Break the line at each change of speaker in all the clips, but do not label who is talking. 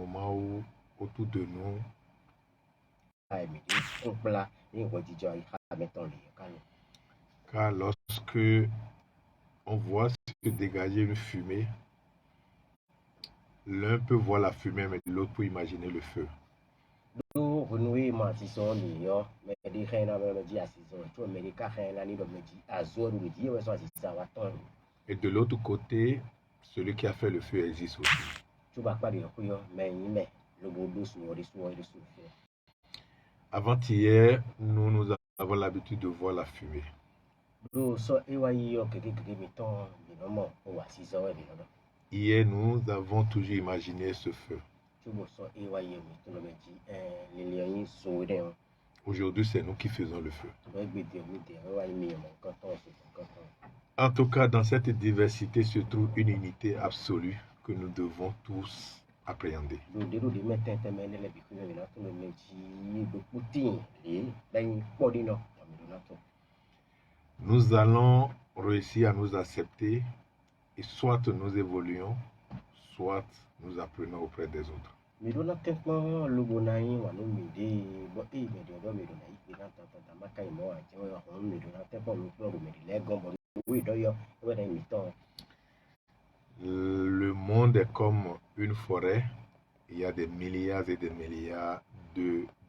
moments où autour de nous, car lorsque on voit se dégager une fumée, l'un peut voir la fumée, mais l'autre peut imaginer le feu. Et de l'autre côté, celui qui a fait le feu existe aussi. Avant-hier, nous avons l'habitude de voir la fumée. Hier, nous avons toujours imaginé ce feu. Aujourd'hui, c'est nous qui faisons le feu. En tout cas, dans cette diversité se trouve une unité absolue que nous devons tous appréhender. Nous allons réussir à nous accepter et soit nous évoluons, soit nous apprenons auprès des autres. Le monde est comme une forêt, il y a des milliards et des milliards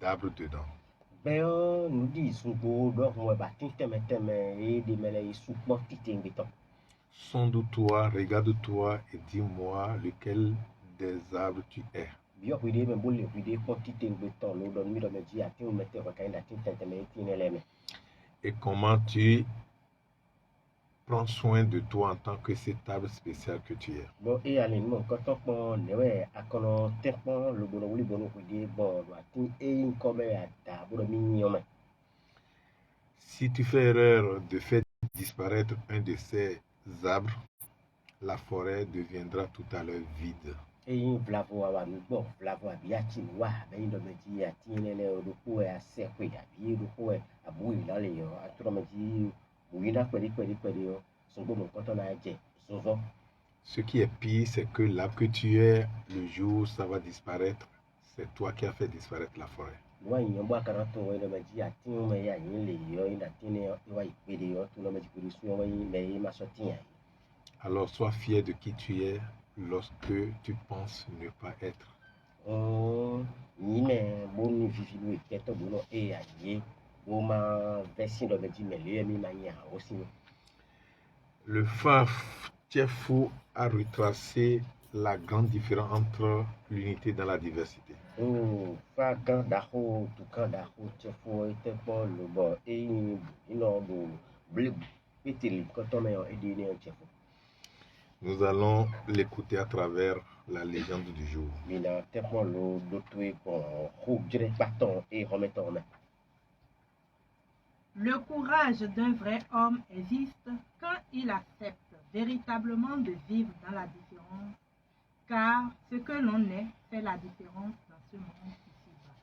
d'arbres dedans. Sonde-toi, regarde-toi et dis-moi lequel des arbres tu es. Et comment tu prends soin de toi en tant que cet arbre spécial que tu es. Si tu fais erreur de faire disparaître un de ces arbres, la forêt deviendra tout à l'heure vide. Ce qui est pire, c'est que l'arbre que tu es, le jour où ça va disparaître, c'est toi qui as fait disparaître la forêt. Alors sois fier de qui tu es lorsque tu penses ne pas être. Le Faf Tchefou a retracé la grande différence entre l'unité dans la diversité. Nous allons l'écouter à travers la légende du jour.
Le courage d'un vrai homme existe quand il accepte véritablement de vivre dans la différence, car ce que l'on est fait la différence dans ce monde ici-bas.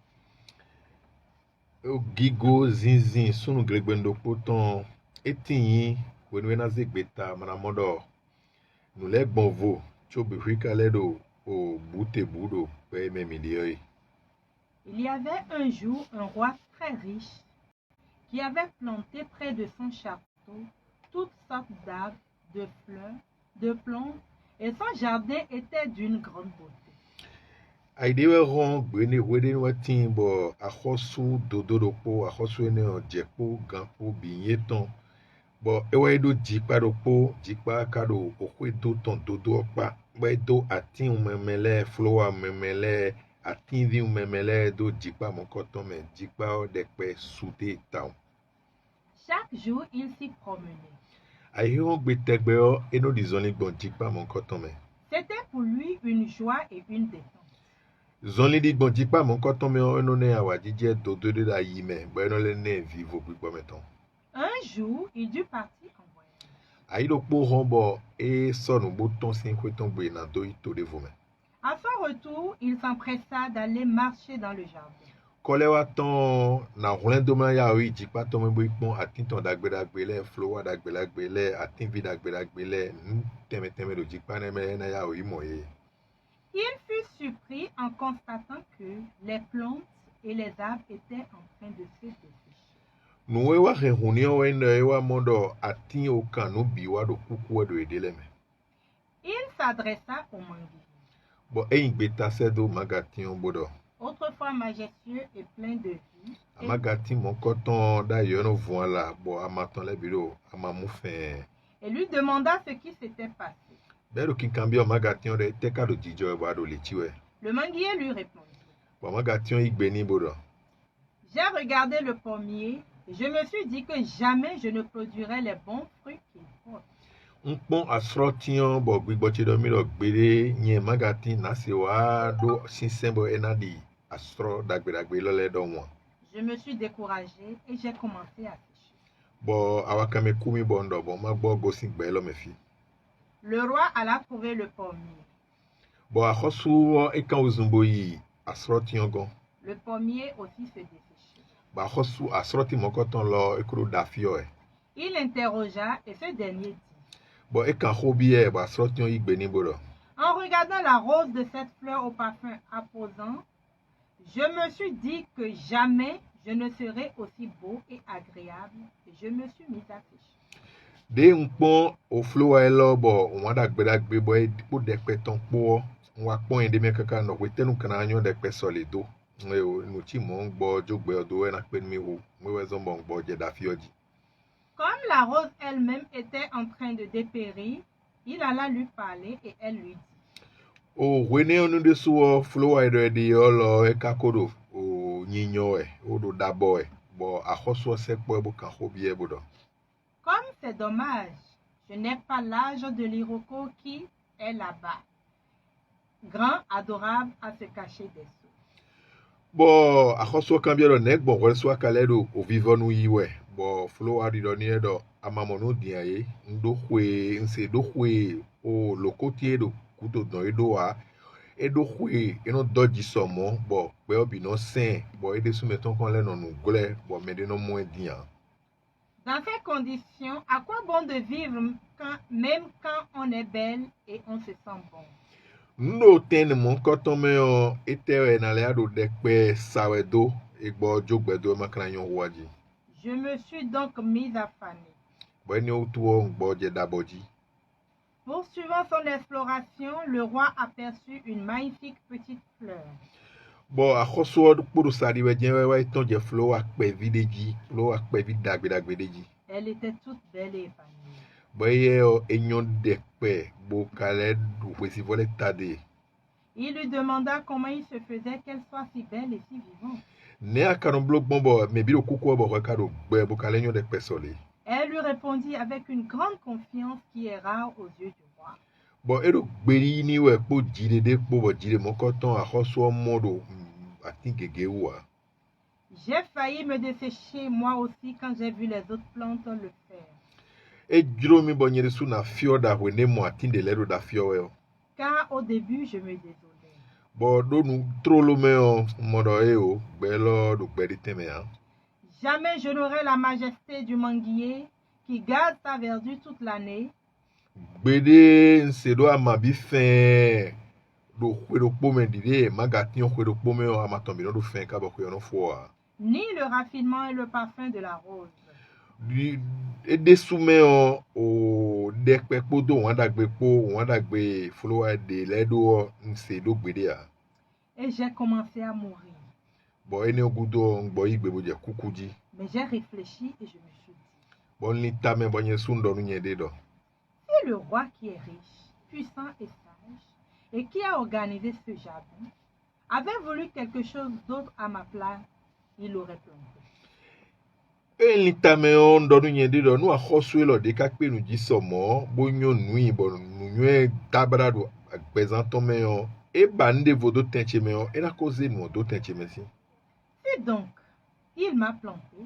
Gigo zinzin sunu gregbendo poton etinyi wenwena zegbeta manamodo nule bonvo chobe huikaledo o bute budo peme milioi.
Il y avait un jour un roi très riche qui avait planté près de son château toutes sortes d'arbres, de fleurs, de plantes, et son jardin était d'une grande beauté.
Aidewe ron gbene wede watin bo akhosu dododokpo akhosu ene ojekpo ganpo binyeton bo ewedo jikpa dokpo jikpa kado okwedo ton dodo okpa wedo atin memele flower memele atin vi memele do jikpa monkoton me jikpa odekpe soude taon.
Chaque jour, il s'y promenait. C'était pour lui une joie et une détente. Un jour, il dut partir en voyage. À son retour, il s'empressa d'aller marcher dans le jardin.
Kolewaton na hulendoma ya oyi jikpa to mebo ipon atinton dagbedagbele flowa dagbedagbele atinvi dagbedagbele teme do jikpa na ya oyi moye.
Il fut fut surpris en constatant que les plantes et les arbres étaient en train de se dessécher.
Nous ewa réunion wende ewa modo ati okan no biwa do kuku do edeleme.
Il s'adressa au manguier,
Bon eyin gbeta sedo magatin bodo.
autrefois majestueux et plein de vie, et
Magatin mon coton d'ailleurs no voila bon amaton le bureau amamu fin.
lui demanda ce qui s'était passé.
Bero kin kambio magatin de teka do jijo ba do letiwe.
Le manguier lui répondit,
Bon magatin igbeni bodo.
j'ai regardé le pommier et je me suis dit que jamais je ne produirais les bons fruits qu'il porte.
Nkpon asrotion bo gbigboche do mi do gbere nye magatin na se wa do sinsembo enadi astro dagbedagbe lole do won.
Je me suis découragé et j'ai commencé à sécher.
Bo awakame kumi bondo bo magbo gosin gbe lo mefi.
Le roi alla trouver le pommier.
Bo akhosu ekan ozumbo yi asrotion gon.
Le pommier aussi se desséchait.
Ba akhosu asroti mokoton lo ekuro dafio e.
Il interrogea et ce dernier dit,
Bon, et quand hobie, bah, sortion y béni bodo.
en regardant la rose de cette fleur au parfum imposant, je me suis dit que jamais je ne serais aussi beau et agréable et je me suis mis à sécher.
De un pont au flot à l'eau, bon, on va d'agbedag boy pour des pétons pour on va point de mes caca no wete nous canagnon des pé solido. Nous ti mon bo jogbe do en akpen mi wo. Moi wezon bon bo je dafioji.
Comme la rose elle-même était en train de dépérir, il alla lui parler et elle lui dit,
O wene onu de so flot à de yolo e kakodo o nyinyo e o do dabo e. Bon, a khoso se po bo kan hobie bodo.
comme c'est dommage, je n'ai pas l'âge de l'Iroko qui est là-bas, grand, adorable à se cacher des seaux.
Bon, a khoso kambia do nek bon wel so kaledo o vivonu yiwe. Bon, flow adi do nie do amamono diaye ndo hwe nse do hwe o lokotie do kuto do edo a edo hwe eno doji somo bon pe obi no sen bon ede sou meton kon le non nou gle bon mede no moins dian.
Dans ces conditions, à quoi bon de vivre même quand on est belle et on se sent bon?
Ndo ten mon koton me o etewe na le ado dekpe sawedo egbo jogbedo makranyon waji.
Je me suis donc mise à faner.
Bon ni otuo ngbo je daboji.
Poursuivant son exploration, le roi aperçut une magnifique petite fleur.
Bon, a khoso pour sadi we jen we ton je flow akpe videji, flow akpe vidagbe deji.
Elle était toute belle et épanouie.
Boye o enyon dekpe bo kale du wesi vole tade.
Il lui demanda comment il se faisait qu'elle soit si belle et si vivante.
Ne akaron blok bombo me bi okuko bo rekado gbe bo kale enyon dekpe sole.
Elle lui répondit avec une grande confiance qui est rare aux yeux du roi.
Bon, edo gberi ni we po jide de po bo jide mon koton a khoso modo atingege wa.
J'ai failli me dessécher moi aussi quand j'ai vu les autres plantes le faire.
E juro mi bo nyere su na fio da wene mo atinde ledo da fio we.
Car au début, je me désolais.
Bon, do nu trolo me o modo e o gbelo do gberi teme a.
Jamais je n'aurai la majesté du manguier qui garde sa verdure toute l'année,
Gbede nse do amabi fin do kwedo pome dide magatin kwedo pome o amatombi no do fin ka bo kwedo fo a.
ni le raffinement et le parfum de la rose.
Ede soume o dekpe podo wanda gbe po wanda gbe flowa de ledo nse do gbede a.
Et j'ai commencé à mourir.
Bon ene ogudo ngbo igbe bo je kukuji.
Mais j'ai réfléchi et je me suis dit,
Bon ni tame bo nye sundo nu nye de do.
c'est le roi qui est riche, puissant et sage, et qui a organisé ce jardin, avait voulu quelque chose d'autre à ma place, il l'aurait planté.
Ni tame on do nu nye de do nu a khosu lo de ka pe nu ji somo bo nyo nui bo nu nwe dabra do agbezanton me o e bande vodo tenche me o e na cause nu do tenche me si.
Si donc il m'a planté,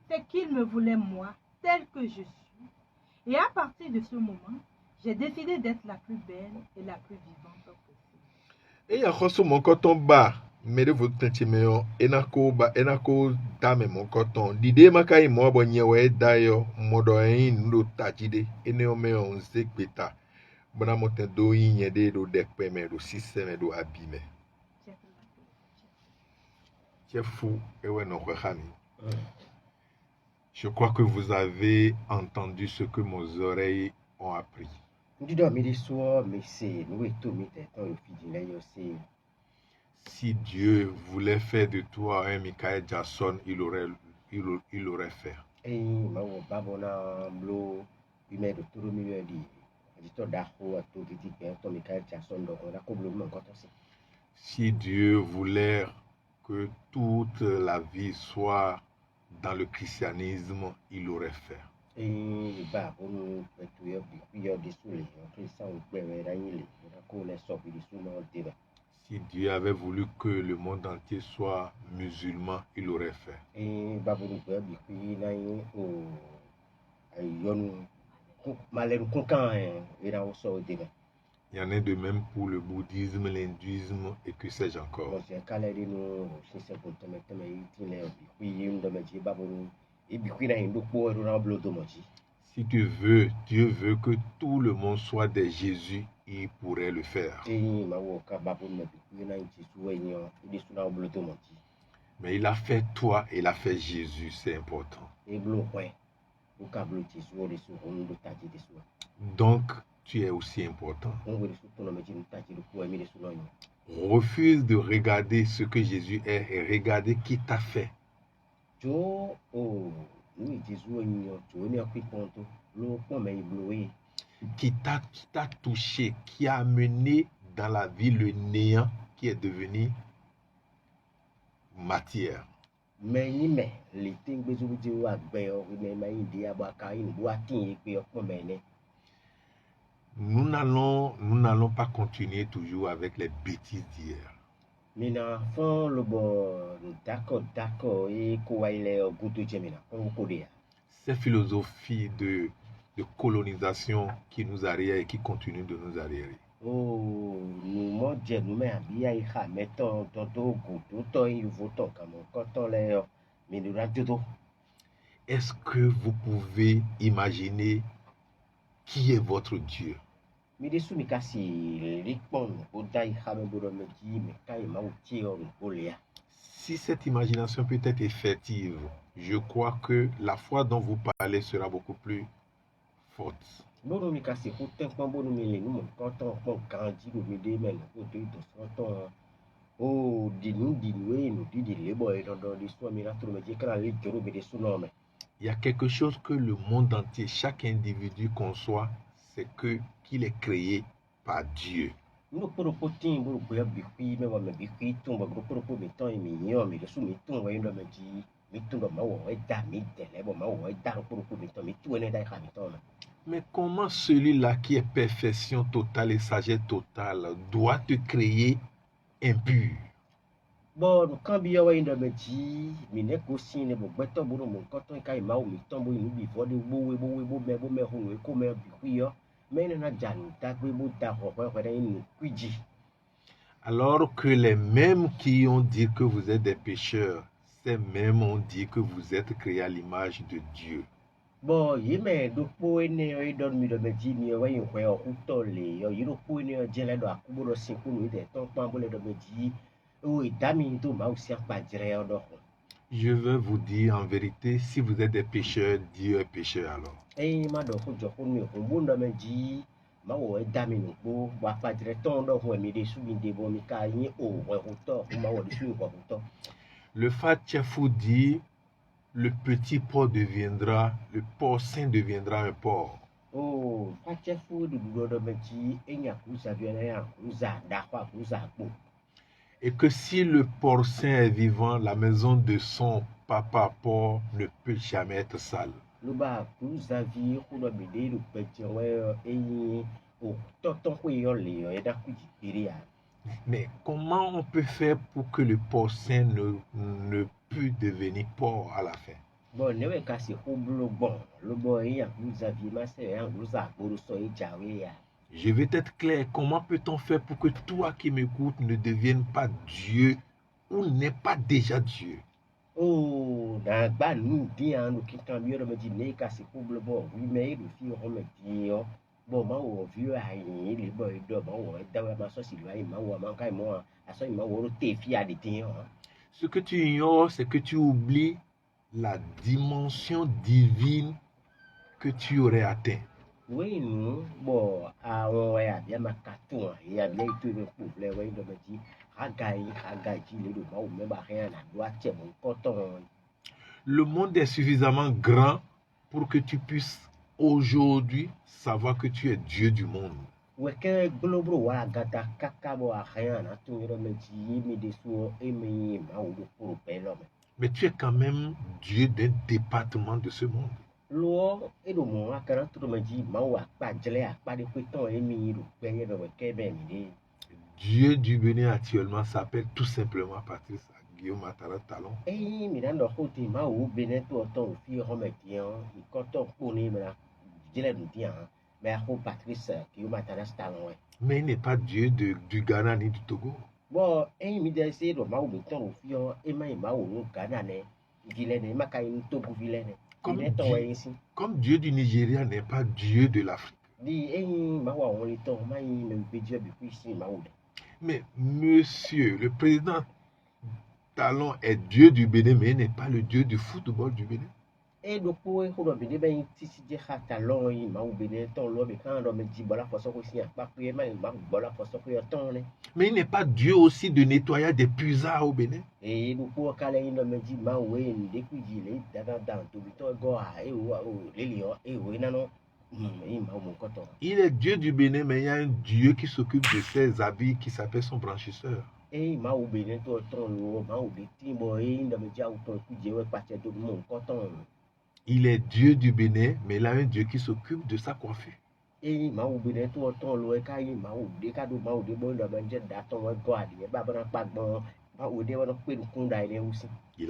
c'est qu'il me voulait moi, tel que je suis. Et à partir de ce moment, j'ai décidé d'être la plus belle et la plus vivante possible.
E ya khosu mon coton ba me de vodo tenche me o e na ko dame mon coton dide makai mo bo nye we dayo modo en ndo tajide ene o me on se gbeta Bona mote do inyede do dekpeme do système do abime. C'est fou et ouais non khami. Je crois que vous avez entendu ce que mes oreilles ont appris. Si Dieu voulait faire de toi un Michael Jackson, il aurait fait. Si Dieu voulait que toute la vie soit dans le christianisme, il aurait fait. Si Dieu avait voulu que le monde entier soit musulman, il aurait fait. Il y en a de même pour le bouddhisme, l'hindouisme et que sais-je encore. Si tu veux, Dieu veut que tout le monde soit des Jésus, il pourrait le faire. Mais il a fait toi et il a fait Jésus, c'est important. Donc, tu es aussi important. Refuse de regarder ce que Jésus est et regarder qui t'a fait. Qui t'a touché, qui a amené dans la vie le néant qui est devenu matière. Nous n'allons pas continuer toujours avec les bêtises d'hier. Ces philosophies de colonisation qui nous arrièrent et qui continuent de nous arriérer. Est-ce que vous pouvez imaginer qui est votre Dieu? Si cette imagination peut être effective, je crois que la foi dont vous parlez sera beaucoup plus forte. Il y a quelque chose que le monde entier, chaque individu conçoit, c'est qu'il est créé par Dieu. Mais comment celui-là qui est perfection totale et sagesse totale doit te créer impur? Alors que les mêmes qui ont dit que vous êtes des pécheurs, ces mêmes ont dit que vous êtes créés à l'image de Dieu. Je veux vous dire en vérité, si vous êtes des pécheurs, Dieu est pécheur alors. Le Fatchefou dit, le petit porc deviendra, le porc saint deviendra un porc. Et que si le porc saint est vivant, la maison de son papa porc ne peut jamais être sale. Mais comment on peut faire pour que le porc saint ne puisse devenir porc à la fin? Je vais être clair, comment peut-on faire pour que toi qui m'écoutes ne devienne pas Dieu ou n'est pas déjà Dieu?
bon mawo vieux ayi le boy do mawo dawa ma so silwa yi mawo ma kai mo aso yi mawo ro te fi aditi hein.
Ce que tu ignores, c'est que tu oublies la dimension divine que tu aurais atteint.
Oui, nous, bon, on a bien ma carton, il y a bien tout le problème, oui, de me dire, hagaï, le doigt, ou même rien, la doigt, tiens, mon coton.
Le monde est suffisamment grand pour que tu puisses aujourd'hui savoir que tu es Dieu du monde.
Ouais, que globro, voilà, gata, caca, bon, rien, là, tout le monde dit, mais des sous, et mais, ma ou de pour l'homme.
Mais tu es quand même Dieu d'un département de ce monde.
L'eau, et le monde, à 40, tout le monde dit, ma ou à pas gelé, à pas de péton, et mais, le payé de votre québec,
Dieu du Bénin actuellement s'appelle tout simplement Patrice Guillaume Attara Talon.
Eh, mais dans le côté, ma ou Bénin, tout autant, au fil, remettant, il compte pour nous, mais là, je l'ai dit, hein. Mais à Patrice Guillaume Attara Talon,
Mais il n'est pas Dieu du Ghana ni du Togo.
bon, eh, mais d'essayer de ma ou béton, au fil, et ma ou Ghana, vilaine, ma caïn, Togo, vilaine.
Comme Dieu du Nigeria n'est pas Dieu de l'Afrique. Mais monsieur, le président Talon est Dieu du Bénin, mais il n'est pas le Dieu du football du Bénin. Mais il n'est pas Dieu aussi de nettoyage des puisards au Bénin. Il est Dieu du Bénin, mais il y a un Dieu qui s'occupe de ses habits qui s'appelle son branchisseur. Il est Dieu du Bénin, mais il a un Dieu qui s'occupe de sa coiffure. Il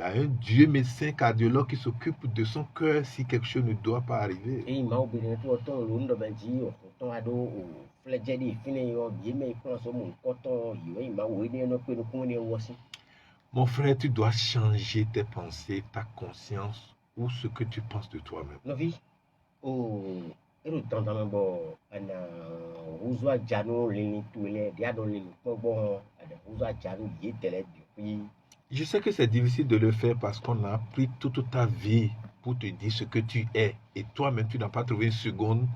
a un Dieu médecin cardiologue qui s'occupe de son cœur si quelque chose ne doit pas arriver. Mon frère, tu dois changer tes pensées, ta conscience ou ce que tu penses de toi-même. Je sais que c'est difficile de le faire parce qu'on a pris toute ta vie pour te dire ce que tu es. Et toi-même, tu n'as pas trouvé une seconde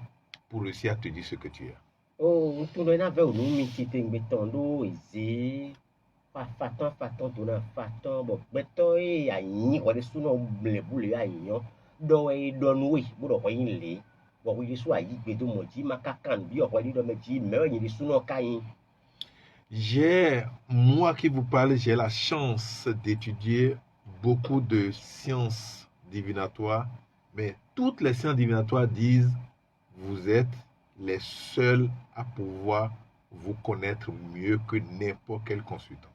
pour réussir à te dire ce que tu es. Moi qui vous parle, j'ai la chance d'étudier beaucoup de sciences divinatoires, mais toutes les sciences divinatoires disent vous êtes les seuls à pouvoir vous connaître mieux que n'importe quel consultant.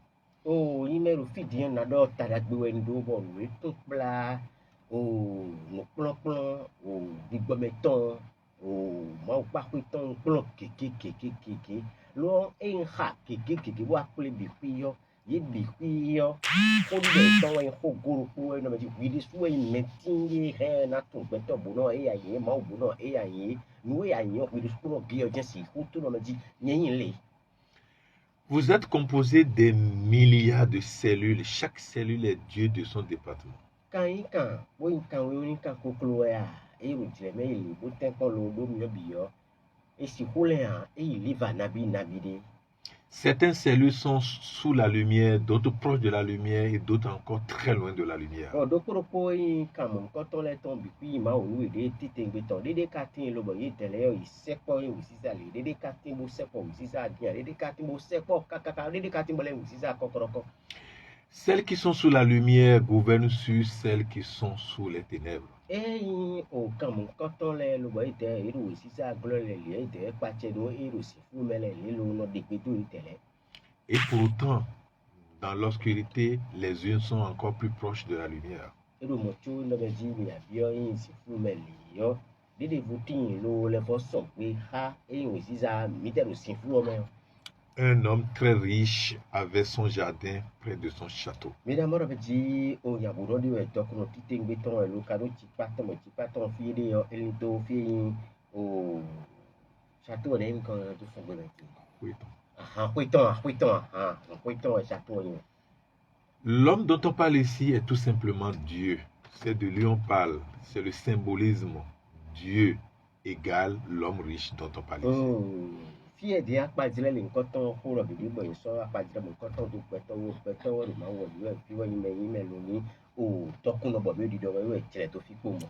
Vous êtes composé des milliards de cellules. Chaque cellule est Dieu de son département. Certaines cellules sont sous la lumière, d'autres proches de la lumière et d'autres encore très loin de la lumière. Celles qui sont sous la lumière gouvernent sur celles qui sont sous les ténèbres. Et pourtant, dans l'obscurité, les unes sont encore plus proches de la lumière. Un homme très riche avait son jardin près de son château.
château n'est une quand tu fais de
Oui.
château.
L'homme dont on parle ici est tout simplement Dieu. C'est de lui on parle. C'est le symbolisme. Dieu égale l'homme riche dont on parle ici.
Si elle dit à pas dire les cotons pour le bébé, bon, il sort à pas dire mon coton du péton, le mango, puis il met l'oni, ou tant qu'on a besoin du doré, tu l'as tout fait pour moi.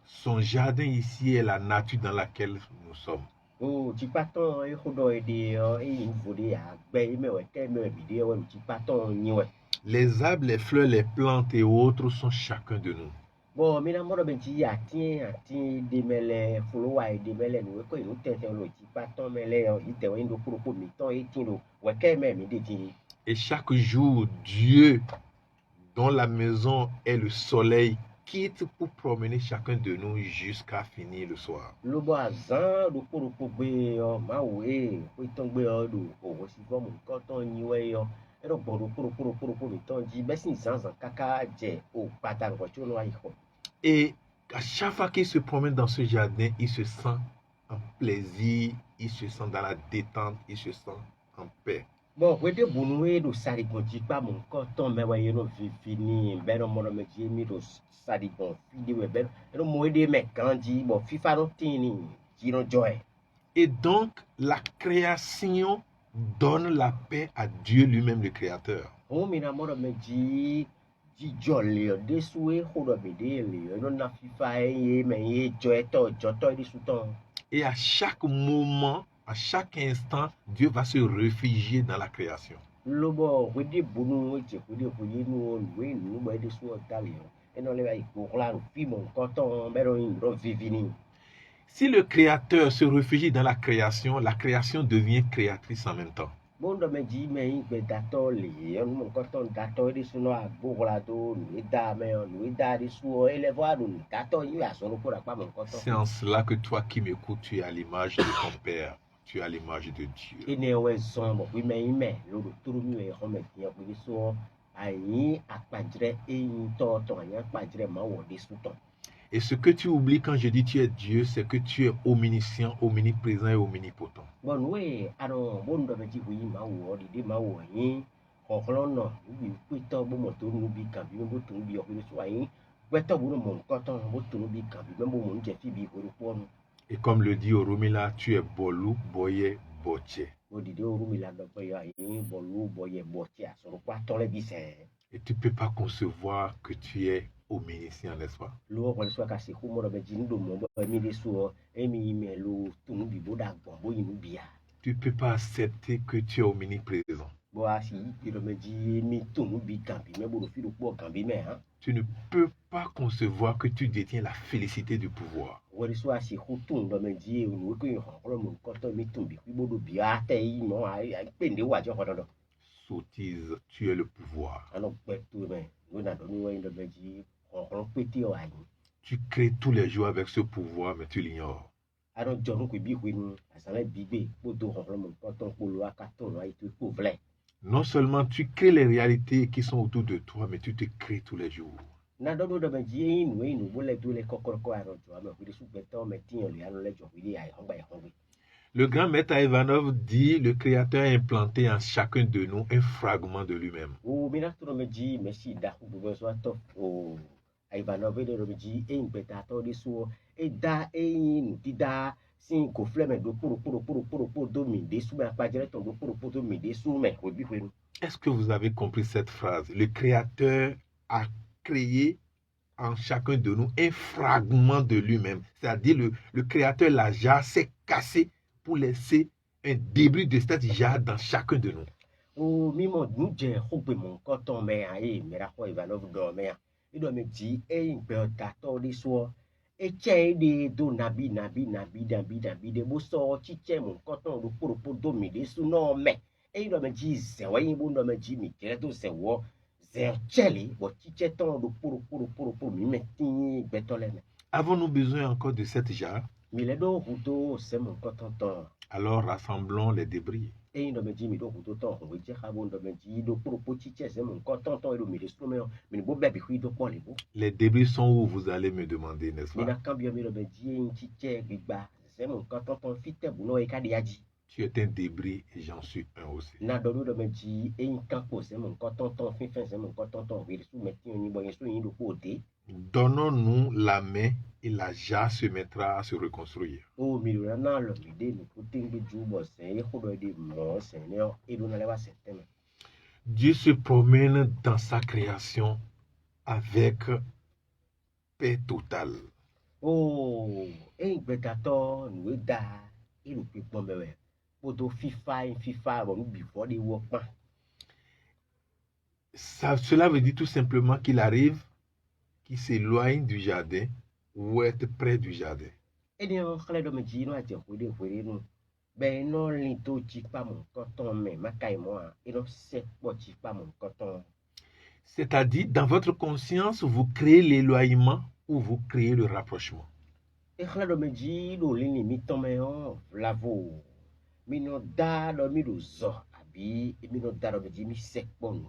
Son jardin ici est la nature dans laquelle nous sommes.
Oh, tu patons, il faut doit aider, il faut dire à payer, mais ouais, quel me vidéo, tu patons, ni ouais.
Les arbres, les fleurs, les plantes et autres sont chacun de nous.
Bon, mais la mort de ti atien des mêlés, follow ay des mêlés, nous ko nous tente lo ti patons mêlés, il te win do pour mi ton et tino, ouais que même des ti.
Et chaque jour, Dieu, dont la maison est le soleil, quitte pour promener chacun de nous jusqu'à finir le soir.
Le boazan do pour be o ma we, ko ton gbe o do o si fo mo ko ton ni we yo. E do bodo pour mi ton ji be sin san kaka je o pata ko tu no ay ko.
Et à chaque fois qu'il se promène dans ce jardin, il se sent en plaisir, il se sent dans la détente, il se sent en paix.
Bon, we de bonwe do sari ko ji pa mon ko ton me we no fini be no mo no me ji mi do sari bon fidi we be no mo de me kan ji bon fifa no tini ji no joy.
Et donc, la création donne la paix à Dieu lui-même, le Créateur.
O mi na mo no me ji jolly de soué ho do be de le no na fifa e me e joy to joto di suton.
Et à chaque moment, à chaque instant, Dieu va se réfugier dans la création.
Lobo we de bonu je ko de ko yi no we no be de so dali e no le ai ko la no fi mon ko ton be ro in ro vivini.
Si le Créateur se réfugie dans la création devient créatrice en même temps.
Bon do me ji me in be dato le on mon ko ton dato di suno a bo la do ni da me on ni da di suo e le voir do dato yi a so ko ra pa mon ko ton.
C'est en cela que toi qui m'écoutes, tu es à l'image de ton Père. Tu es à l'image de Dieu.
Et ne we son bo wi me me lo do turu mi e ho me ti o bi so ayi apajre e to to anya apajre ma wo di su ton.
Et ce que tu oublies quand je dis tu es Dieu, c'est que tu es omniscient, omniprésent et omnipotent.
Bon we aro bon do me ji wi ma wo di ma wo yin ho hlo no bi ku to bo mo to nu bi kan bi mo to bi o bi so ayin we to bo mo ko ton bo to nu bi kan bi mo mo nje fi bi ko ro po nu.
Et comme le dit Oromila, tu es Bolou, Boye, Boche. Et tu ne peux pas concevoir que tu es omniscient, n'est-ce pas? Tu ne peux pas accepter que tu es omniprésent. Tu ne peux pas concevoir que tu détiens la félicité du pouvoir. Sottise, tu es le pouvoir. Tu crées tous les jours avec ce pouvoir, mais tu l'ignores. Non seulement tu crées les réalités qui sont autour de toi, mais tu te crées tous les jours. Le grand maître Ivanov dit, le Créateur a implanté en chacun de nous un fragment de lui-même. Est-ce que vous avez compris cette phrase? Le Créateur a créé en chacun de nous un fragment de lui-même. C'est-à-dire le Créateur, la jarre, s'est cassé pour laisser un débris de cette jarre dans chacun de nous. Avons-nous besoin encore de cette jarre? Alors rassemblons les débris. Les débris sont où vous allez me demander, n'est-ce pas?
c'est mon canton fit bono et kadiaji.
Tu es un débris et j'en suis un aussi.
Na dodo de me dit et un campo c'est mon canton fin c'est mon canton vir sous metti on y boy sous y do côté.
Donnons-nous la main et la jarre se mettra à se reconstruire.
Oh milana le mide nous côté de jubo c'est et ko de mo seigneur et do na leva septembre.
Dieu se promène dans sa création avec paix totale.
Oh, et betato nous da et nous peut bomber. Poto FIFA bon before the work man.
Cela veut dire tout simplement qu'il arrive, qu'il s'éloigne du jardin ou être près du jardin.
Et bien, on de me dire, non, nous. Ben non, l'into pas mon coton, mais ma caille moi, et non, c'est pas mon coton.
C'est-à-dire, dans votre conscience, vous créez l'éloignement ou vous créez le rapprochement.
Et de me dire, nous, les limites, mais on, lavo. Mino da, do mi do zo, abi, et mino da, do me dire, mi sec bon.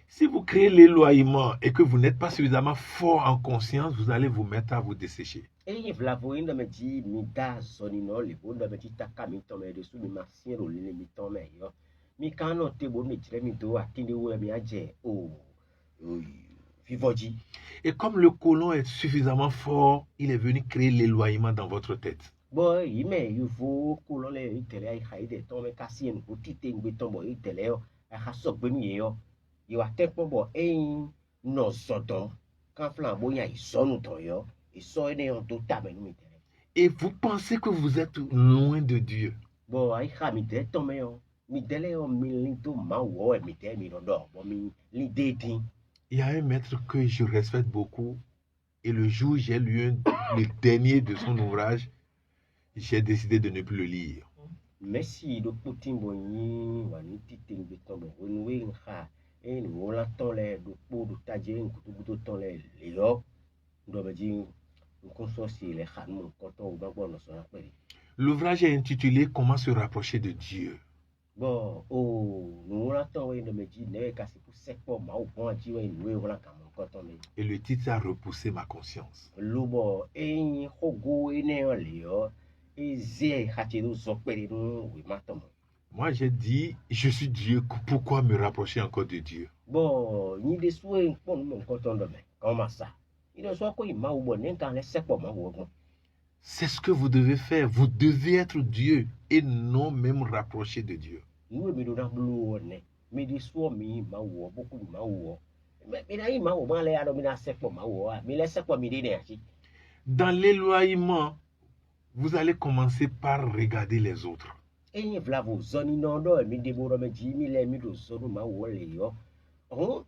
Si vous créez l'éloignement et que vous n'êtes pas suffisamment fort en conscience, vous allez vous mettre à vous dessécher.
Et lavo, il me dit, mi da, zonino, les bons, me dit, taka, mi tombe dessous, mi marcien, ou les mi tombe, yo. Mi kano te bon, mi tire, mi do, atinde, ou mi adje, oh, vivoji.
Et comme le côlon est suffisamment fort, il est venu créer l'éloignement dans votre tête.
Boy, il faut que l'on ait télé, il y a des tombes cassées, une petite tombe, il télé, il y a sok bemi yo. Il y a tel pombo, un non soton, quand flambeau y a il sonne ton yo, il sonne en tout tamen mi télé.
Et vous pensez que vous êtes loin de Dieu.
Bon, il y a mi télé tombe yo, mi télé yo mi linto ma wo e mi télé mi rondo, bon mi l'idée din.
Il y a un maître que je respecte beaucoup et le jour où j'ai lu le dernier de son ouvrage, j'ai décidé de ne plus le lire.
Merci de Poutine Boni, Wani Titing Betombo, Renoué Nha, et nous l'entendons les de Pou de Tadjé, un couteau de temps les Léo, nous devons dire, nous consortions les Hanmon, quand on va voir nos appels.
L'ouvrage est intitulé Comment se rapprocher de Dieu.
Bon, oh, nous l'entendons, nous me dit, n'est qu'à ce pour 7 mois, ou pour un Dieu, nous voilà quand on est.
Et le titre a repoussé ma conscience.
Lobo, et Hogo, et Néo Léo, et Zé, Hatiro, Zopé, oui, maintenant.
Moi, j'ai dit, je suis Dieu, pourquoi me rapprocher encore de Dieu?
Bon, ni des souhaits pour mon coton de main. Comment ça? Il ne soit quoi, il m'a oublié quand les sept mois ou bon.
C'est ce que vous devez faire. Vous devez être Dieu et non même rapprocher de Dieu.
Nous, mais nous avons mais des soins, mais m'a ou beaucoup de m'a ou. Mais là, il m'a ou mal à dominer 7 mois ou mais les 7 mois d'énergie.
Dans l'éloignement, vous allez commencer par regarder les autres.
Et il y a vos zones inondables, mais des bourreaux, mais 10 000 et 1000 zones m'a ou les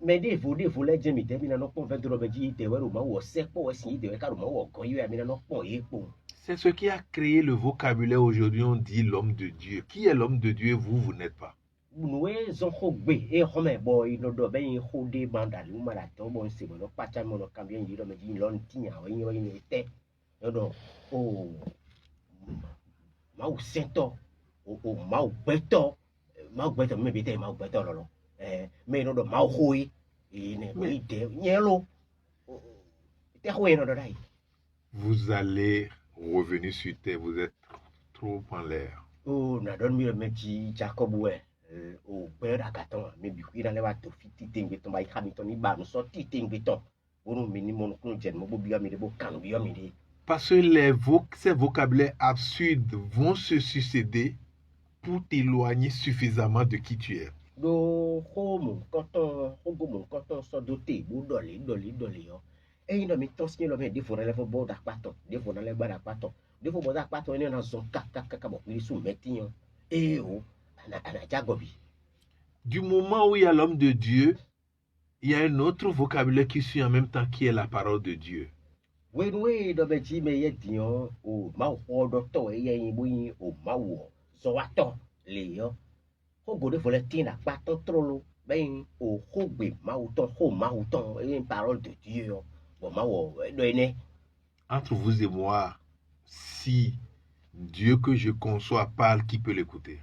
mais des volets, j'ai mis des minutes, non, pour 20 robes, il était ou 7 mois, si il était car ou quand il y a mis un point et pour.
C'est ce qui a créé le vocabulaire aujourd'hui, on dit l'homme de Dieu. Qui est l'homme de Dieu? Vous n'êtes pas.
Nous avons et Homer Boy, nous devons des bandes, nous marathon, bon, c'est bon, pas tellement de camion, il me dit l'ontina, il était. Oh, Mau Sento, oh, Mau Beto, mais bête, Mau Beto, mais non de Mau Hui, il était yellow.
Vous allez revenir sur terre, vous êtes trop en l'air.
Oh, n'a donné le métier, Jacob, au père à Gaton, mais du coup, il allait avoir tout fit, béton, by Hamilton, il bat, nous sortit, béton. Pour nous, minimum, nous, j'ai mon bobia, mais des beaux canons, mais
parce que ces vocabulaires absurdes vont se succéder pour t'éloigner suffisamment de qui tu es.
Do mon coton soit doté, dolly, et il a mis ton signe, le des fois, les beaux d'acpaton, des fois, dans les bas d'acpaton, des fois, d'acpaton, il y a son caca, il sous métier, et oh, Anajagobi.
Du moment où il y a l'homme de Dieu, il y a un autre vocabulaire qui suit en même temps, qui est la parole de Dieu.
Oui, dans le petit mais il au mau docteur, et il y a au mau, zoato, léo. Hogo de voletina, paton trollo, ben, au hobby, mauton, et une parole de Dieu, au mau, donné.
Entre vous et moi, si Dieu que je conçois parle, qui peut l'écouter?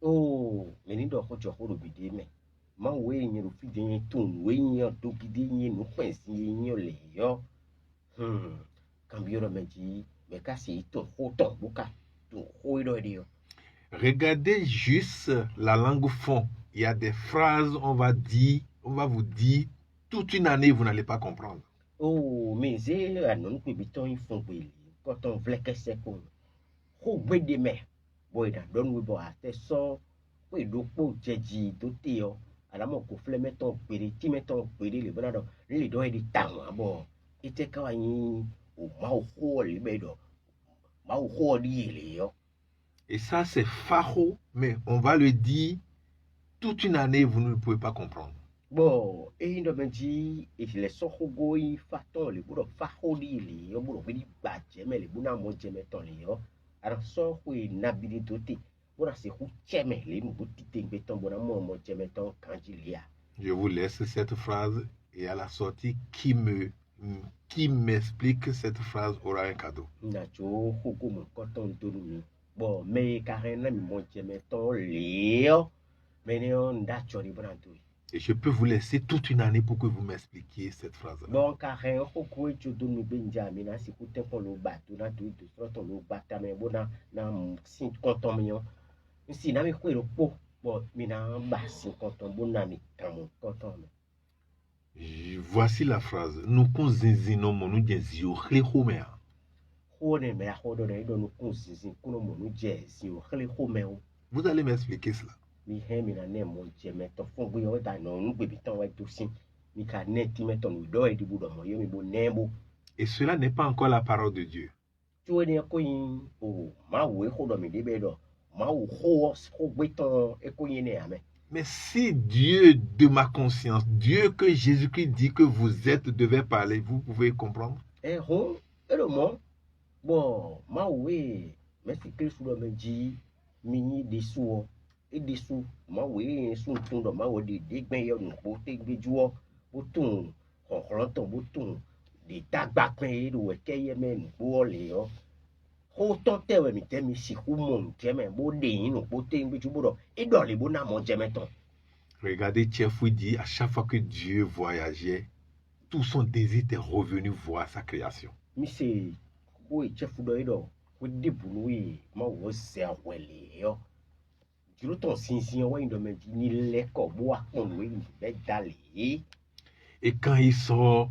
Oh, mais il doit être au bidé, mais. Mau, il y a le fidèle, tout, oui, tout qui dit, nous pensons, léo. Cambio me dit, mais quand c'est ton autant bouca ton oido dio.
Regardez juste la langue fond. Il y a des phrases, on va vous dire toute une année, vous n'allez pas comprendre.
Oh, mais c'est un non que biton ils font briller. Quand on voulait que c'est qu'on ho de mer. Boy, da don we bo ate so we do po jeji to te yo. Ala mo ko fle meton pere ti meton pere le bona do le do e di tang abo. Ite ka wa yin o ma o ho le be do. Ma o ho di le yo.
Et ça, c'est faro, mais on va le dire toute une année, vous ne pouvez pas comprendre.
Bon, e ndo menji e le so ho go yi faton le bo do fa ho di le yo bo do bi ba je me le bo na mo je meton le yo. Ara so ho e na bi di to te. Bona se hu cheme le no bo ti te beton bona mo je meton kanji lia.
Je vous laisse cette phrase et à la sortie, qui m'explique cette phrase aura un cadeau.
Na cho huku mo koton tonu mi. Bon, me karena mi mo je meton leo. Me ne on da chori bona tu.
Et je peux vous laisser toute une année pour que vous m'expliquiez cette phrase-là.
Bon, karen huku e cho donu benja mi na si ku te ko lo ba tu na tu tu so lo ba ta me bona na sin konton mi yo. Si na mi ku ro po. Bon, mi na ba sin konton bona mi kan konton mi.
Voici la phrase. Nous conzinzino monu jenzio khlikhomea.
Hone me ahodo na ido no kun sinsin kuno mo no je si o khele home o.
Vous allez m'expliquer cela.
Mi he mi na ne mo je meto fun gbe o da no nu gbe bi tan wa to sin. Mi ka ne ti meto no do e di bu do mo yo mi bo nembo.
Et cela n'est pas encore la parole de Dieu.
Tu o ni ko yin o ma wo e ho do mi de be do. Ma wo ho gbe tan e ko yin ne ame.
Mais si Dieu de ma conscience, Dieu que Jésus-Christ dit que vous êtes, devait parler, vous pouvez comprendre?
E ho e do mo. Bon, ma wo e merci Christ do me ji mi ni de su e de su ma wo e su tun do ma wo de gben yo nu po te gbe juo bo tun kokoro ton bo tun de dagba pin e do e keye me nu po le yo ho ton te we mi te mi si ku mo nu te me bo de yin nu po te gbe ju bo do e do le bo na mo je meton.
Regardez, Tchefou dit, à chaque fois que Dieu voyageait, tout son désir était revenu voir sa création.
Mi se ko e chefu do e do ko de bu no e ma wo se awele yo. Juro ton sinsin wa ndo me ni le ko bo akon we ni be dale.
Et quand il sort,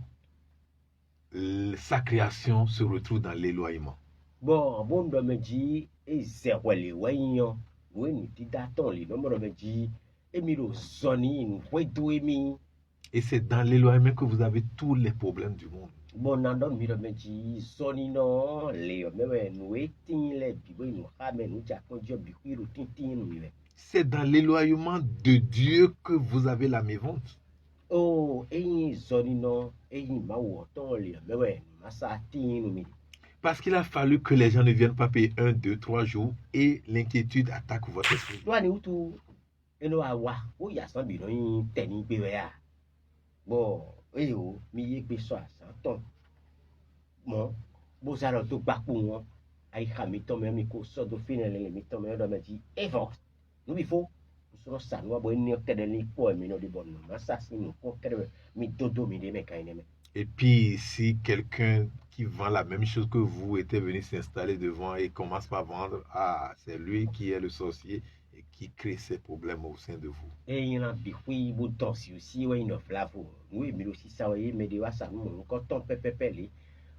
sa création se retrouve dans l'éloignement.
Bon, bon ndo me ji e se wele we yan we ni ti da ton le no mo me ji e mi ro zoni nu we do e mi.
Et c'est dans l'éloignement que vous avez tous les problèmes du monde.
Bon nando mi ro me ji zoni no le yo me we nu e tin le bi we nu ha me nu ja ko jo bi ku ro tin tin nu le.
C'est dans l'éloignement de Dieu que vous avez la mévente.
Oh, eyin zoni no eyin ma wo ton le me we ma sa tin nu mi.
Parce qu'il a fallu que les gens ne viennent pas payer 1, 2, 3 jours et l'inquiétude attaque votre esprit.
Lwa ni utu eno awa o ya san bi no yin teni gbe we ya. Bon, e o mi ye gbe so asan ton. Mo bo sa lo to gba po won. Ai ka mi ton me mi ko so do finele le mi ton me do me ji evo. Nu bi fo. So sa no bo ni o kede ni po mi no di bon. Ma sa si no ko kede mi dodo mi de me ka ine me.
Et puis, si quelqu'un qui vend la même chose que vous était venu s'installer devant et commence par vendre, c'est lui qui est le sorcier et qui crée ces problèmes au sein de vous.
Et il y a bi hui bu ton si aussi ouais no flavo. Oui, mais aussi ça ouais mais de wa sa no ko ton pepepe le.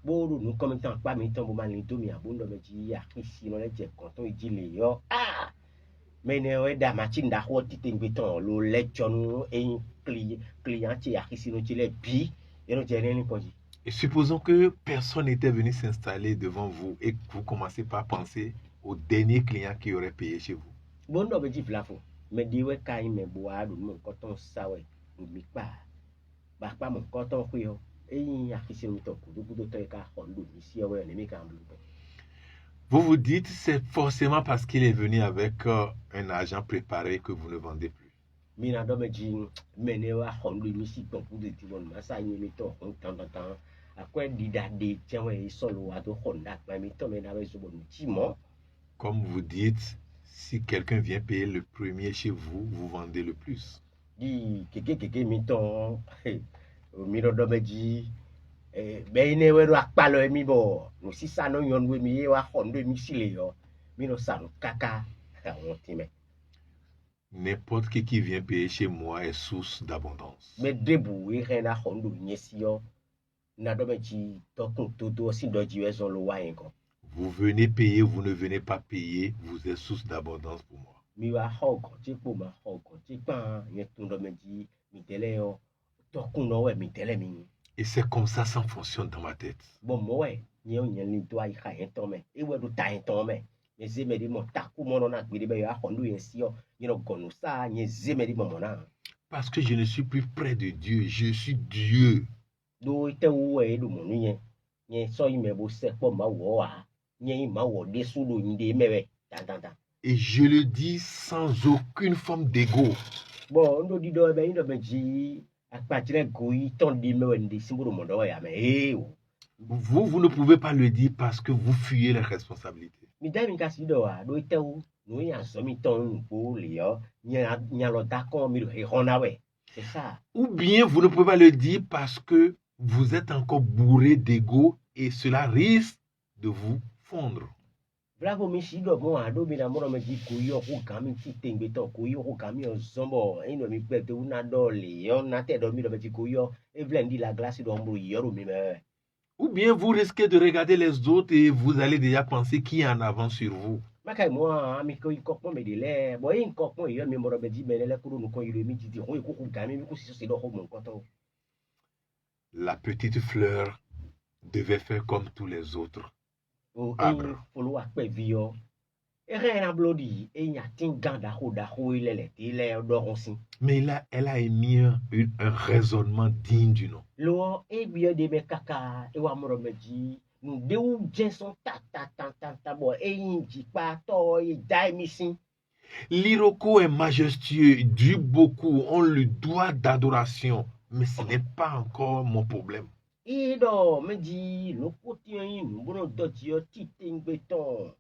Bo ru nu comme temps pa mi ton bo man to mi abundo me ji ya kisi no le je kon ton ji le yo. Ah! Mais ne ouais da machine da ho ti ten beton lo le chonu e client ti ya kisi no ti le bi. Et no je ni ko ji.
Et supposons que personne n'était venu s'installer devant vous et que vous commencez par penser au dernier client qui aurait payé chez vous.
Bon do be ji flavo. Mais di we kai me bo adu mo ko ton sa we mi pa. Ba pa mo ko ton ku yo. Eyin ya kisi no to ku do to e ka hondo mi si we ne mi ka mbu.
Vous vous dites, c'est forcément parce qu'il est venu avec un argent préparé que vous ne vendez plus.
Mina do me ji mene wa hondo mi si ton ku de ti bon ma sa yin mi to on tan akwe di da de tian we solo wa do honda pa mi to me na we zo bon ti mo.
Comme vous dites, si quelqu'un vient payer le premier chez vous, vous vendez le plus.
Di keke mi to mi do me ji bene we ro akpalo emi bo no sisa no yon we mi wa hondo mi sile yo mi no sanu kaka awon ti me
N'importe qui vient payer chez moi est source d'abondance.
me debu we rena hondo nyesi yo na do me ji tokun to do si do ji we zon lo wa yin ko
Vous venez payer, vous ne venez pas payer, vous êtes source d'abondance pour moi.
mi wa hogo ti po ma hogo ti pa yen tun do me ji mi tele yo tokun no we mi tele mi
Et c'est comme ça fonctionne dans ma tête.
bon mo we ni o yen li to ai ka yen to me e we do ta yen to me ye zeme di mo taku mo no na gbe be ya hondo yen si yo ni no gonu sa ye zeme di mo na
Parce que je ne suis plus près de Dieu, je suis Dieu.
do ite wo e do mo nu yen yen so yi me bo se po ma wo wa yen ma wo de su do yin de mewe dan
Et je le dis sans aucune forme d'ego.
bon ndo di do be yin do be ji apatire go yi ton di mewe ndi simburu mo do ya me o
Vous ne pouvez pas le dire parce que vous fuyez les responsabilités.
mi da mi ka si do wa do ite wo no yan so mi ton po le yo nya lo da kon mi do he hona we c'est ça.
Ou bien vous ne pouvez pas le dire parce que vous êtes encore bourré d'ego et cela risque de vous fondre.
Bravo mi si do mo ado mi na mo me ji ko yo ko kan mi ti tengbe to ko yo ko kan mi o zombo ino mi pe te una do le yo na te do mi do me ji ko yo e vlendi la glace do mbru yoro mi me
Ou bien vous risquez de regarder les autres et vous allez déjà penser qui est en avant sur vous.
makai mo mi ko ko mo me de le bo yin ko mo yo mi mo do be ji me le ko no ko yiro mi ji ti ko ko kan mi ko si so do ko mo ko to
La petite fleur devait faire comme tous les autres.
o
Abre.
folo ape vi yo e re na blodi e nya tin ganda ho da ho ile le ti le do ron sin
Mais elle a émis un raisonnement digne du nom.
lo e bi de me kaka e wa mo me ji nu de u je son ta bo e yin ji pa to e dai mi sin
L'Iroko est majestueux, il dure beaucoup, on lui doit d'adoration, mais ce n'est pas encore mon problème.
e do me ji lo ko ti yin nu bo do ji o ti tin gbe ton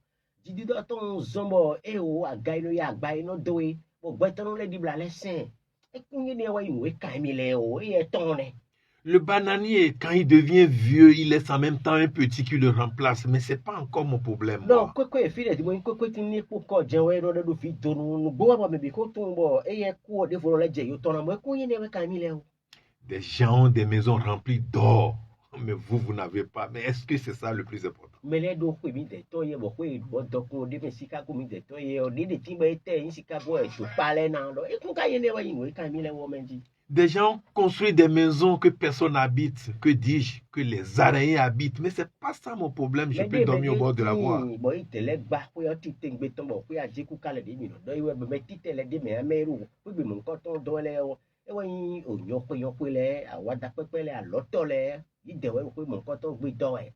ji di do ton zombo e o agai no ya agbai no do e bo gbe ton le di bla lesen e kun ni e wa yin we kan mi le o e ton ne.
Le bananier, quand il devient vieux, il laisse en même temps un petit qui le remplace, mais ce n'est pas encore mon problème.
Non,
Moi.
quoi fi de mo ko ti ni ko ko je we do fi donu nu bo wa me bi ko tun bo e ye ku de fo le je yo ton mo ko yin ne we kan mi le o.
Des gens ont des maisons remplies d'or, mais vous n'avez pas. Mais est-ce que c'est ça le plus important?
Mele do ko mi de to ye bo ko e bo do ko de me sika ko mi de to ye o de ti be te yin sika bo e to pale na do e ku ka yin ne we yin we kan mi le wo menji.
Des gens construisent des maisons que personne n'habite, que dis-je, que les araignées habitent. Mais c'est pas ça mon problème, je peux dormir au bord de la voie.
Bo itele gba ko yo ti te ngbe ton bo ko ya je ku kale de mi no do iwe be ti tele de me ameru ko be mo nkan ton do le o e wo yin o yo pe le awada pepe le aloto le ide we ko mo nkan ton gbe do e.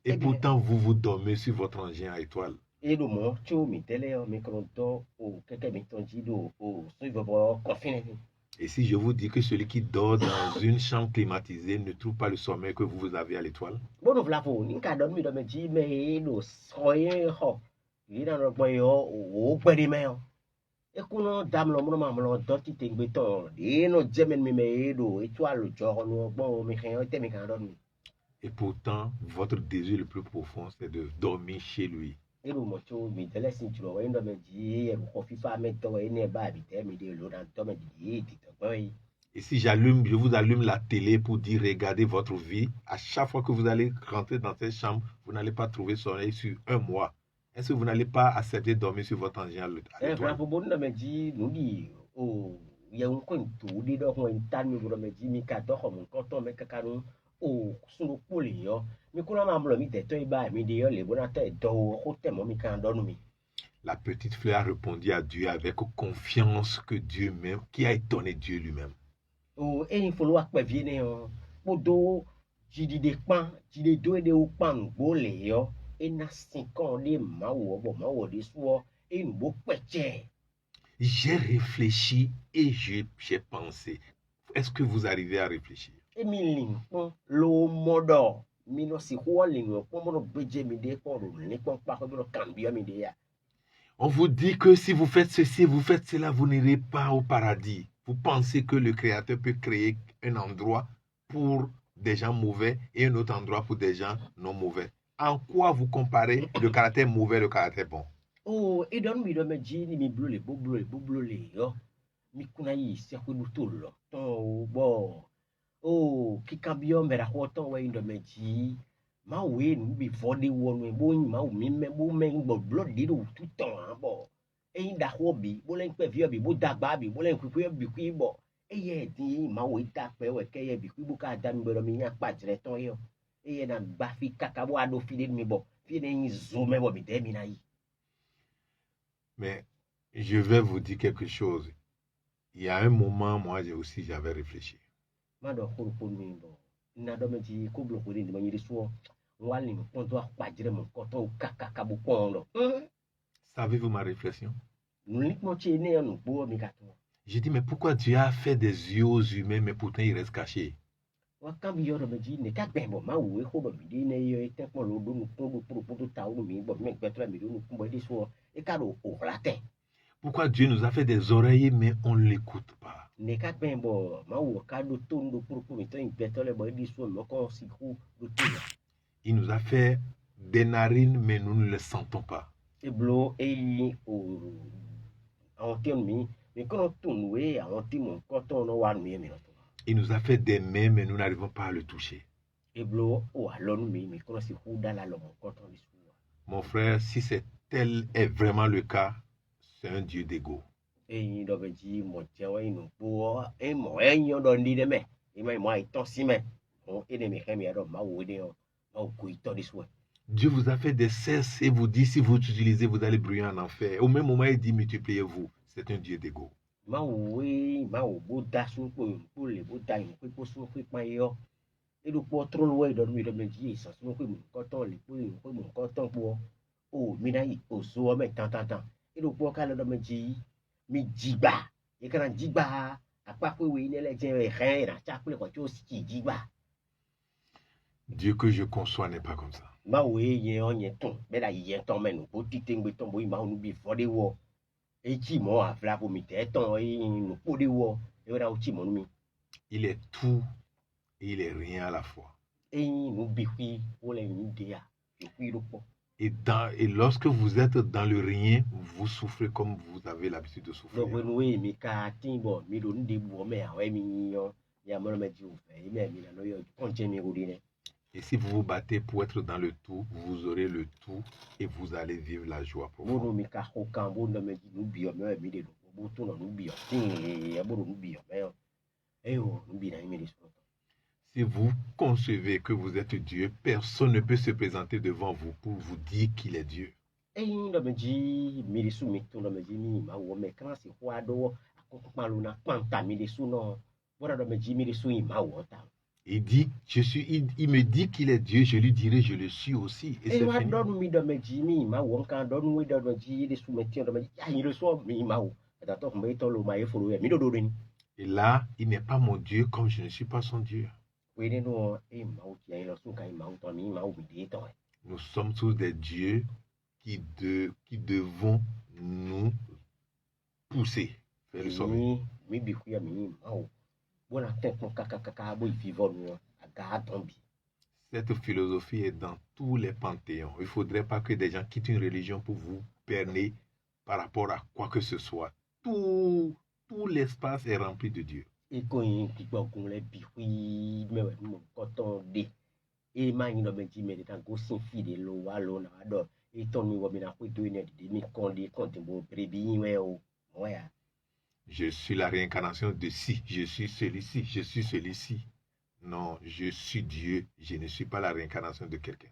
Et pourtant, vous dormez sur votre engin à étoiles.
E do mo ti o mi tele o mi kron to o keke mi ton ji do o so ibo bo confine.
Et si je vous dis que celui qui dort dans une chambre climatisée ne trouve pas le sommeil que vous avez à l'étoile?
Bo no flafo ni ka don mi do me ji me do so yin ho. Ni na ro gbo yo o pe di me o. E kuno dam lo mo ma mo do ti te ngbe ton de no jemen mi me do étoile jo no gbo mi khen o te mi kan don mi.
Et pourtant, votre désir le plus profond, c'est de dormir chez lui.
E do mo cho mi tele sin ju o ndo me ji e ko fi fa me to e ne ba bi te mi de lo dan to me di ti to gbo yi.
Et si je vous allume la télé pour dire regardez votre vie, à chaque fois que vous allez rentrer dans cette chambre, vous n'allez pas trouver sommeil sur un mois. Est-ce que vous n'allez pas accepter de dormir sur votre engin à
E
l'étoile?
flafo bo ndo me ji nu di o ye un ko tu di do ko tan mi bo me ji mi ka to ko mo ko to me ka kanu o sunu poli yo mi kuna ma mlo mi te to iba mi de yo le bona te do ko te mo mi kan don mi.
La petite fleur a répondu à Dieu avec confiance que Dieu même, qui a étonné Dieu lui-même.
O e folo ape vie ne o po do ji di de pan ji de do de o pan go le yo e na sin kon de ma wo de so e nu bo peche.
J'ai réfléchi et j'ai pensé. Est-ce que vous arrivez à réfléchir?
E mi lin pon lo modo mi no si ho lin o pon mo no beje mi de pon ro ni pon pa ko no kan bi mi de ya.
On vous dit que si vous faites ceci, vous faites cela, vous n'irez pas au paradis. Vous pensez que le Créateur peut créer un endroit pour des gens mauvais et un autre endroit pour des gens non mauvais. En quoi vous comparez le caractère mauvais et le caractère bon?
Oh, et donne mi me ji ni mi blole, bo blole, yo. Mi kuna yi se ko du to lo. Ton bo. Oh, kikabio me ra ko ton we ndo me ji. Ma we nu bi fode wo nu bo yin ma mi me bo me bo blood di do tout ton bo. E yin da ho bi, bo len pe vi bi, bo dagba bi, bo len ku bi ku bo. E ye di ma we ta pe we ke ye bi ku bo ka da mi bo mi yan pa dire ton yo. E ye na gba fi kaka bo ado fi de mi bo. Fi ne yin zo me bo mi de mi na yi.
Mais je vais vous dire quelque chose. Il y a un moment, moi aussi, j'avais réfléchi.
Mado ko mi bo. Na do me ji ko blo ko de ma yiri so. Wali mo pon do pa dire mo ko to kaka bo pon lo.
Savez-vous ma réflexion? J'ai dit, mais pourquoi Dieu a fait des yeux aux humains, mais pourtant il reste caché? Pourquoi Dieu nous a fait des oreilles, mais on ne l'écoute pas? Il nous a fait des narines, mais nous ne les sentons pas.
Il
nous a fait des mains, mais nous n'arrivons pas à le toucher. Mon frère, si c'est tel est vraiment le cas, c'est un Dieu d'ego. Dieu vous a fait des cesses et vous dit si vous utilisez, vous allez brûler en enfer. Au même moment, il dit multipliez-vous. C'est un Dieu d'ego. Dieu que je conçois n'est pas comme ça. Il est tout et il est rien à la fois. Et lorsque vous êtes dans le rien, vous souffrez comme vous avez l'habitude de souffrir. Et si vous vous battez pour être dans le tout, vous aurez le tout et vous allez vivre la joie profonde. Si vous concevez que vous êtes Dieu, personne ne peut se présenter devant vous pour vous dire qu'il est Dieu. Il dit, il me dit qu'il est Dieu, je lui dirai, je le suis aussi. Et c'est fini. Et là, il n'est pas mon Dieu comme je ne suis pas son Dieu. Nous sommes tous des dieux qui devons nous pousser vers le sommet. Cette philosophie est dans tous les panthéons. Il ne faudrait pas que des gens quittent une religion pour vous berner par rapport à quoi que ce soit. Tout l'espace est rempli de Dieu. Je suis la réincarnation de ci, je suis celui-ci, je suis celui-ci. Non, je suis Dieu, je ne suis pas la réincarnation de quelqu'un.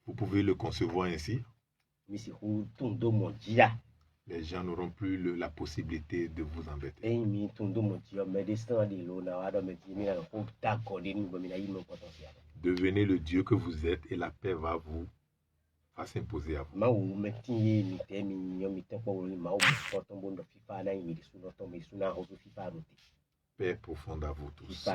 Vous pouvez le concevoir ainsi. Les gens n'auront plus la possibilité de vous embêter. Devenez le Dieu que vous êtes et la paix va s'imposer à vous. Paix profonde à vous tous.